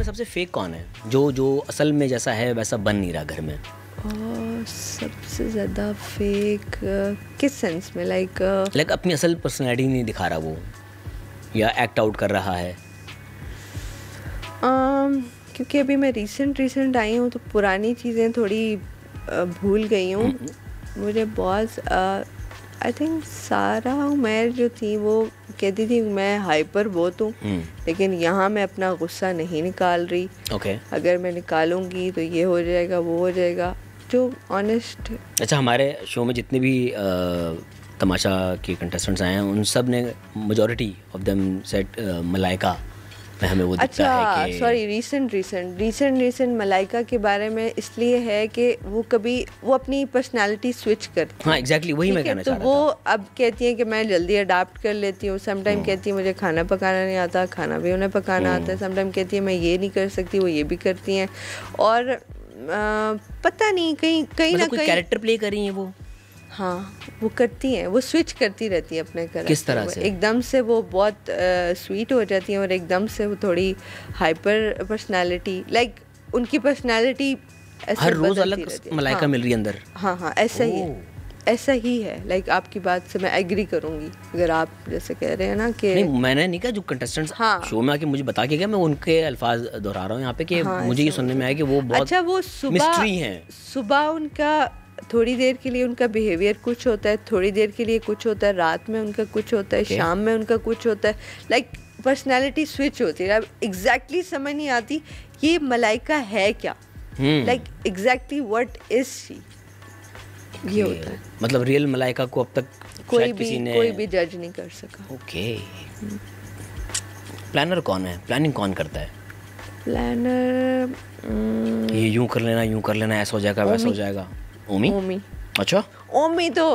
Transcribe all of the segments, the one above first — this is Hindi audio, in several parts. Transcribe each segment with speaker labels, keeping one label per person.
Speaker 1: में सबसे फेक कौन है, जो जो असल में जैसा है वैसा बन नहीं रहा घर में?
Speaker 2: और सबसे ज़्यादा फेक किस सेंस में? लाइक
Speaker 1: अपनी असल पर्सनैलिटी नहीं दिखा रहा वो, या एक्ट आउट कर रहा है?
Speaker 2: क्योंकि अभी मैं रिसेंट आई हूँ तो पुरानी चीज़ें थोड़ी भूल गई हूँ। मुझे बहुत आई थिंक सारा उमर जो थी वो कहती थी मैं हाइपर बहुत हूँ, लेकिन यहाँ मैं अपना गुस्सा नहीं निकाल रही। अगर मैं निकालूंगी तो ये हो जाएगा, वो हो जाएगा, जो ऑनेस्ट।
Speaker 1: अच्छा, हमारे शो में जितने भी तमाशा के कंटेस्टेंट्स आए हैं उन सब ने majority of them said Malaika में हमें वो दिखता है कि
Speaker 2: सॉरी रिसेंट मलाइका के बारे में इसलिए है कि वो कभी वो अपनी पर्सनालिटी स्विच करती है।
Speaker 1: हाँ एग्जैक्टली वही मैं कहना चाह रहा था।
Speaker 2: तो वो अब कहती हैं कि मैं जल्दी अडाप्ट कर लेती हूँ। समटाइम कहती है मुझे खाना पकाना नहीं आता, खाना भी उन्हें पकाना आता है। समटाइम कहती है मैं ये नहीं कर सकती, वो ये भी करती हैं। और पता नहीं कहीं ना कहीं
Speaker 1: कैरेक्टर प्ले कर रही हैं वो।
Speaker 2: हाँ वो करती हैं, वो स्विच करती रहती है अपने कैरेक्टर।
Speaker 1: किस तरह से?
Speaker 2: एकदम से वो बहुत स्वीट हो जाती हैं और एकदम से वो थोड़ी हाइपर पर्सनालिटी, लाइक उनकी पर्सनालिटी
Speaker 1: हर रोज अलग मलाइका मिल रही है अंदर।
Speaker 2: हाँ ऐसा ही है, ऐसा ही है। लाइक आपकी बात से मैं एग्री करूंगी, अगर आप जैसे कह रहे हैं ना कि
Speaker 1: नहीं, मैंने नहीं कहा, जो कंटेस्टेंट्स शो में आके मुझे बता के गया, मैं उनके अल्फाज दोहरा रहा हूँ यहाँ पे कि मुझे ये सुनने में आया कि वो बहुत
Speaker 2: अच्छा, वो मिस्ट्री है। सुबह उनका थोड़ी देर के लिए उनका बिहेवियर कुछ होता है, थोड़ी देर के लिए कुछ होता है, रात में उनका कुछ होता है, शाम में उनका कुछ होता है। लाइक पर्सनैलिटी स्विच होती है। अब एग्जैक्टली समझ नहीं आती ये मलाइका है क्या, like exactly what is she, ये होता है।
Speaker 1: मतलब रियल मलाइका को अब तक
Speaker 2: कोई भी जज नहीं कर सका।
Speaker 1: ओके। प्लानर कौन है? प्लानिंग कौन करता है?
Speaker 2: प्लानर
Speaker 1: ये यूं कर लेना, ऐसा हो जाएगा, वैसा हो जाएगा। ओमी। अच्छा,
Speaker 2: ओमी तो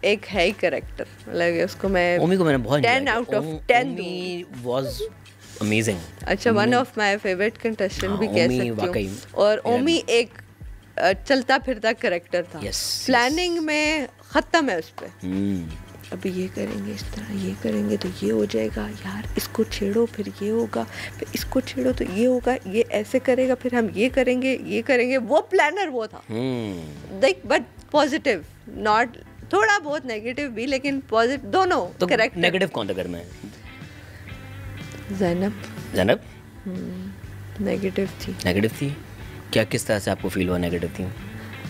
Speaker 2: एक है ही कैरेक्टर, मतलब उसको मैं
Speaker 1: ओमी को मैंने बहुत
Speaker 2: 10 out of 10
Speaker 1: Omi was amazing.
Speaker 2: अच्छा, one of my favourite contestant भी कह सकती हूँ। और ओमी एक चलता फिरता कैरेक्टर था। प्लानिंग में खत्म है उस पे। अभी ये करेंगे, इस तरह ये करेंगे तो ये हो जाएगा, यार इसको छेड़ो फिर ये होगा, फिर इसको छेड़ो तो ये होगा, ये ऐसे करेगा, फिर हम ये करेंगे। वो प्लानर वो था, लाइक बट पॉजिटिव, नॉट थोड़ा बहुत नेगेटिव भी, लेकिन पॉजिटिव दोनों।
Speaker 1: तो
Speaker 2: करेक्ट।
Speaker 1: नेगेटिव कौन था घर में?
Speaker 2: ज़ैनब नेगेटिव थी।
Speaker 1: क्या, किस तरह से आपको फील हुआ नेगेटिव थी?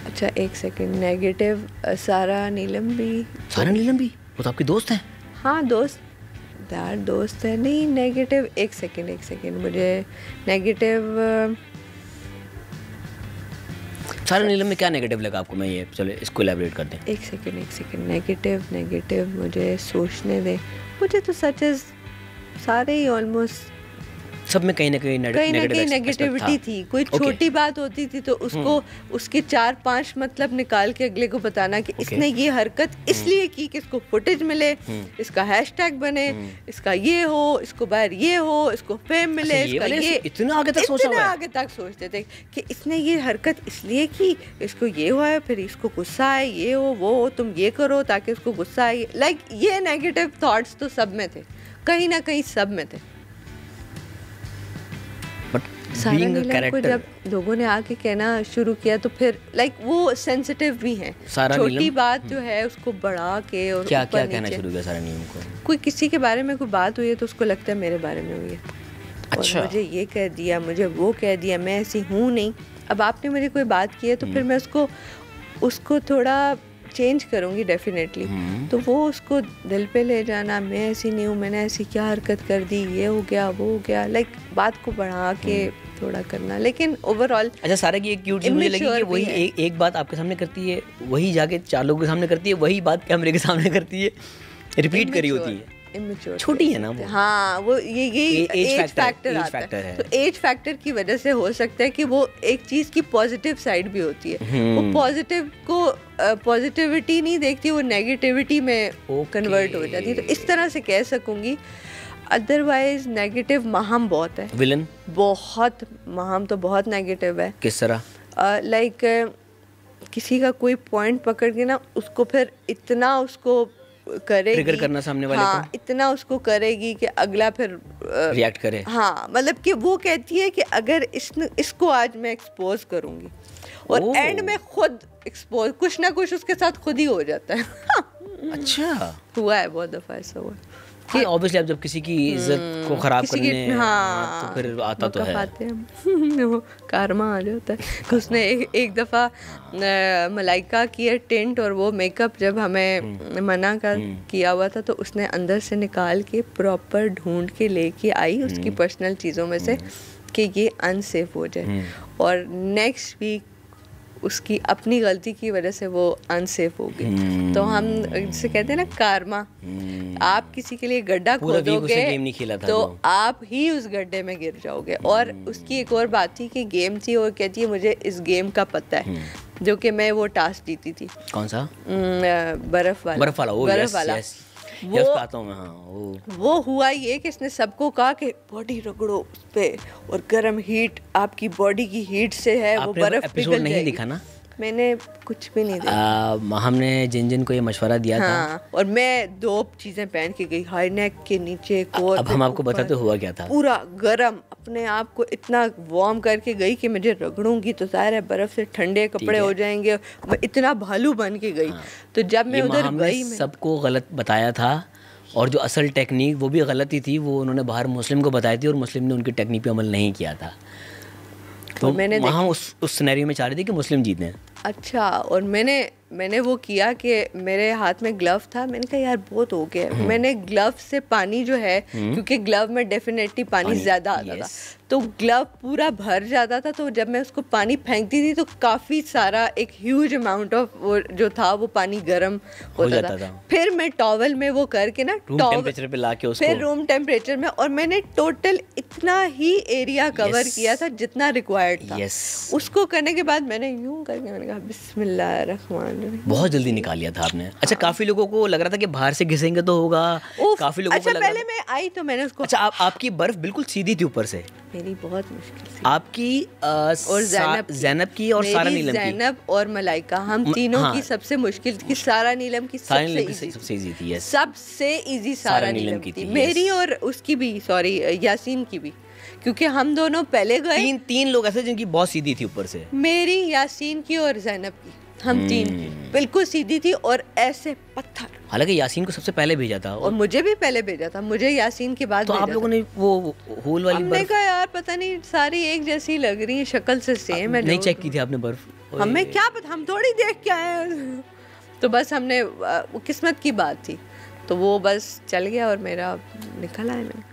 Speaker 2: अच्छा एक सेकंड, नेगेटिव सारा नीलम भी।
Speaker 1: वो तो आपकी दोस्त है?
Speaker 2: हाँ दोस्त है। नहीं नेगेटिव, एक सेकंड मुझे नेगेटिव
Speaker 1: सारा नीलम में क्या नेगेटिव लगा आपको? मैं ये चलो इसको एलैबोरेट कर दें।
Speaker 2: एक सेकंड नेगेटिव मुझे सोचने दें। मुझे तो सच है सारे ही ऑलमोस्ट
Speaker 1: सब में कहीं ना कहीं
Speaker 2: नेगेटिविटी थी। कोई छोटी बात होती थी तो उसको उसके 4-5 मतलब निकाल के अगले को बताना कि इसने ये हरकत इसलिए की कि इसको फुटेज मिले, इसका हैशटैग बने, इसका ये हो, इसको बाहर ये हो, इसको फेम मिले, इसका ये
Speaker 1: इतना आगे
Speaker 2: तक सोचते थे कि इसने ये हरकत इसलिए की, इसको ये हुआ है, फिर इसको गुस्सा आए, ये हो वो हो, तुम ये करो ताकि उसको गुस्सा आए। लाइक ये नेगेटिव थॉट्स तो सब में थे, कहीं ना कहीं सब में थे। सारा नीलम को जब लोगों ने आके कहना शुरू किया तो फिर लाइक वो सेंसिटिव भी हैं। छोटी बात जो है उसको बढ़ा के और
Speaker 1: क्या कहना शुरू किया सारा नीलम को।
Speaker 2: कोई किसी के बारे में कोई बात हुई है तो उसको लगता है मेरे बारे में हुई है। अच्छा। और मुझे ये कह दिया, मुझे वो कह दिया, मैं ऐसी हूँ नहीं। अब आपने मुझे कोई बात की है तो फिर मैं उसको थोड़ा चेंज करूँगी डेफिनेटली। तो वो उसको दिल पे ले जाना, मैं ऐसी नहीं हूँ, मैंने ऐसी क्या हरकत कर दी, ये हो गया वो हो गया, लाइक बात को बढ़ा के थोड़ा करना। लेकिन ओवरऑल
Speaker 1: अच्छा, सारा की एक क्यूट चीज़ मुझे लगी कि वही एक बात आपके सामने करती है, वही जाके 4 लोगों के सामने करती है, वही बात कैमरे के सामने करती है, रिपीट करी होती है। छोटी है ना वो।
Speaker 2: हाँ, वो ये एज फैक्टर आता है। तो एज फैक्टर की वजह से हो सकता है कि वो एक चीज़ की पॉजिटिव साइड भी होती है। वो पॉजिटिव को पॉजिटिविटी नहीं देखती, वो नेगेटिविटी में कन्वर्ट हो जाती है। तो इस तरह से कह सकूंगी। अदरवाइज नेगेटिव माहम बहुत है।
Speaker 1: विलन
Speaker 2: बहुत, माहम तो बहुत नेगेटिव है।
Speaker 1: किस तरह?
Speaker 2: लाइक किसी का कोई पॉइंट पकड़ के ना उसको फिर इतना उसको करेगी,
Speaker 1: ट्रिगर करना सामने वाले
Speaker 2: हाँ, को इतना उसको करेगी कि अगला फिर
Speaker 1: रिएक्ट करे।
Speaker 2: हाँ, मतलब कि वो कहती है कि अगर इसको आज मैं एक्सपोज करूंगी, और एंड में खुद एक्सपोज, कुछ ना कुछ उसके साथ खुद ही हो जाता है।
Speaker 1: अच्छा,
Speaker 2: हुआ है बहुत दफा ऐसा हुआ।
Speaker 1: हाँ, ऑब्वियसली आप जब किसी की इज्जत को खराब करने, हाँ, तो फिर आता तो है
Speaker 2: वो कारमा आ जाता है। उसने एक दफ़ा मलाइका की है टेंट, और वो मेकअप जब हमें मना किया हुआ था तो उसने अंदर से निकाल के प्रॉपर ढूंढ के लेके आई उसकी पर्सनल चीज़ों में से कि ये अनसेफ हो जाए, और नेक्स्ट वीक उसकी अपनी गलती की वजह से वो अनसेफ हो गई। तो हम जिसे कहते हैं ना कारमा, आप किसी के लिए गड्ढा खोदोगे तो आप ही उस गड्ढे में गिर जाओगे। और उसकी एक और बात थी कि गेम थी, और कहती है मुझे इस गेम का पता है, जो कि मैं वो टास्क जीती थी।
Speaker 1: कौन सा?
Speaker 2: बर्फ वाला। वो हुआ ये कि इसने सबको कहा कि बॉडी रगड़ो उस पे, और गर्म हीट, आपकी बॉडी की हीट से है वो बर्फ पिघल जाएगी।
Speaker 1: नहीं दिखा ना?
Speaker 2: मैंने कुछ भी नहीं देखा।
Speaker 1: हमने जिन को ये मशवरा दिया था,
Speaker 2: और मैं 2 चीजें पहन के गई, हाई नेक के नीचे।
Speaker 1: अब हम आपको बताते हुआ क्या था।
Speaker 2: पूरा गरम, अपने आप को इतना वार्म करके गई कि मुझे रगड़ूंगी तो ज़ाहिर है बर्फ से ठंडे कपड़े हो जाएंगे। मैं इतना भालू बन के गई। तो जब मैं उधर गई,
Speaker 1: सबको गलत बताया था, और जो असल टेक्निक वो भी गलत ही थी, वो उन्होंने बाहर मुस्लिम को बताई थी, और मुस्लिम ने उनकी टेक्निक पे अमल नहीं किया था। तो मैंने वहाँ उस सिनेरियो में चाह रही थी कि मुस्लिम जीते हैं।
Speaker 2: अच्छा, और मैंने वो किया कि मेरे हाथ में ग्लव था, मैंने कहा यार बहुत हो गया। मैंने ग्लव से पानी जो है, क्योंकि ग्लव में डेफिनेटली पानी ज़्यादा आता था, तो ग्लव पूरा भर जाता था। तो जब मैं उसको पानी फेंकती थी तो काफ़ी सारा एक ह्यूज अमाउंट ऑफ वो जो था वो पानी गर्म होता था। फिर मैं टॉवल में वो करके ना
Speaker 1: रूम टेम्परेचर पे लाके उसको,
Speaker 2: फिर रूम टेम्परेचर में, और मैंने टोटल इतना ही एरिया कवर किया था जितना रिक्वायर्ड था। उसको करने के बाद मैंने यूं करके मैंने कहा बिस्मिल्लाहिर्रहमानिर्रहीम,
Speaker 1: बहुत जल्दी निकाल लिया था आपने। अच्छा, काफी लोगों को लग रहा था कि बाहर से घिसेंगे तो होगा, काफी लोगों को
Speaker 2: पहले मैं आई तो मैंने उसको,
Speaker 1: अच्छा आपकी बर्फ बिल्कुल सीधी थी ऊपर से?
Speaker 2: मेरी बहुत मुश्किल थी।
Speaker 1: आपकी और ज़ैनब की और सारा नीलम की,
Speaker 2: ज़ैनब और मलाइका, हम तीनों की सबसे मुश्किल थी। सारा नीलम की
Speaker 1: सबसे इजी थी।
Speaker 2: सबसे इजी सारा नीलम की थी। मेरी और उसकी भी, सॉरी यासीन की भी, क्योंकि हम दोनों पहले गए।
Speaker 1: तीन लोग ऐसे जिनकी बहुत सीधी थी ऊपर से,
Speaker 2: मेरी, यासीन की और ज़ैनब की, हम 3 बिल्कुल सीधी थी, और ऐसे पत्थर।
Speaker 1: हालांकि यासीन को सबसे पहले भेजा था,
Speaker 2: और मुझे भी पहले भेजा था, मुझे यासीन के बाद।
Speaker 1: तो आप लोगों ने वो होल वाली
Speaker 2: हमने कहा यार पता नहीं सारी एक जैसी लग रही है, शक्ल से सेम है।
Speaker 1: नहीं चेक की थी आपने बर्फ?
Speaker 2: हमें क्या पता, हम थोड़ी देख के आए। तो बस हमने, किस्मत की बात थी, तो वो बस चल गया और मेरा निकल आया। मैंने